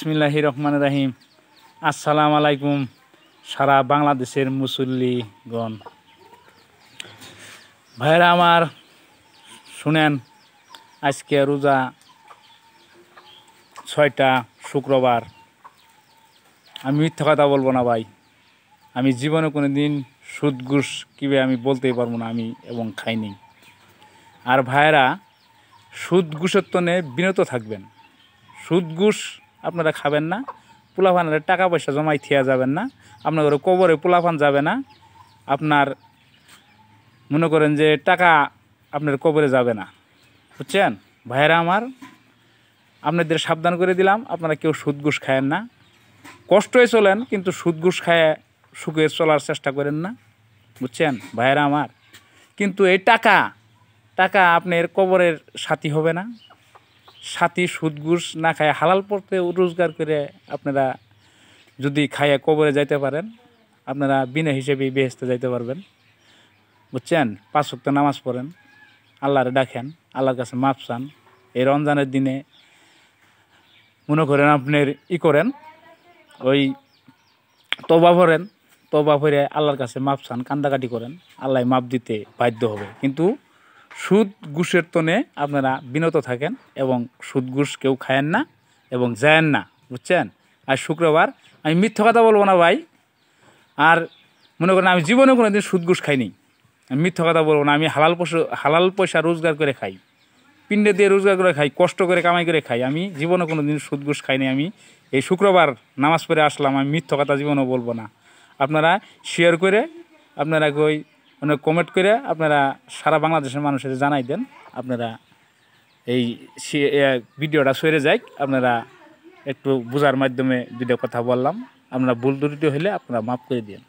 বিসমিল্লাহির রহমানির রহিম। আসসালামু আলাইকুম সারা বাংলাদেশের মুসল্লিগণ। ভাইরা আমার শুনেন, আজকে রোজা 6টা শুক্রবার। আমি মিথ্যা কথা বলবো না ভাই। আমি জীবনে কোনো দিন সুদ ঘুষ কীভাবে আমি বলতেই পারবো না, আমি এবং খাইনি। আর ভাইরা সুদ ঘুষের তনে বিনত থাকবেন। সুদ ঘুষ আপনারা খাবেন না। পোলাপানের টাকা পয়সা জমাই থিয়া যাবেন না। আপনার ঘরে কবরে পোলাপান যাবে না। আপনার মনে করেন যে টাকা আপনার কবরে যাবে না, বুঝছেন ভাইরা আমার। আপনাদের সাবধান করে দিলাম, আপনারা কেউ সুদ ঘুষ খায়েন না। কষ্টই চলেন, কিন্তু সুদ ঘুষ খায় সুখে চলার চেষ্টা করেন না, বুঝছেন ভাইরা আমার। কিন্তু এই টাকা আপনার কবরের সাথী হবে না। সাথী সুদ ঘুষ না খায় হালাল পথে রোজগার করে আপনারা যদি খাইয়া কবরে যাইতে পারেন, আপনারা বিনা হিসেবেই বেহেশতে যাইতে পারবেন, বুঝছেন। 5 ওয়াক্ত নামাজ পড়েন, আল্লাহরে ডাকেন, আল্লাহর কাছে মাপ চান। এই রমজানের দিনে মনে করেন আপনার করেন, ওই তওবা করেন, তওবা করে আল্লাহর কাছে মাপ চান, কান্দাকাটি করেন, আল্লাহ মাপ দিতে বাধ্য হবে। কিন্তু সুদ ঘুষের তনে আপনারা বিনত থাকেন এবং সুদ ঘুষ কেউ খায়েন না এবং যায়েন না, বুঝছেন। আর শুক্রবার আমি মিথ্যা কথা বলবো না ভাই। আর মনে করেন আমি জীবনে কোনো দিন সুদ ঘুষ খাইনি। আমি মিথ্যা কথা বলবো না। আমি হালাল পয়সা রোজগার করে খাই, পিণ্ডে দিয়ে রোজগার করে খাই, কষ্ট করে কামাই করে খাই। আমি জীবনে কোনো দিন সুদ ঘুষ খাইনি। আমি এই শুক্রবার নামাজ পড়ে আসলাম, আমি মিথ্যা কথা জীবনেও বলবো না। আপনারা শেয়ার করে, আপনারা কই মানে কমেন্ট করে আপনারা সারা বাংলাদেশের মানুষের জানাই দেন। আপনারা এই ভিডিওটা সরে যাই, আপনারা একটু বোঝার মাধ্যমে দুটো কথা বললাম। আপনারা ভুল ত্রুটি হলে আপনারা মাফ করে দিন।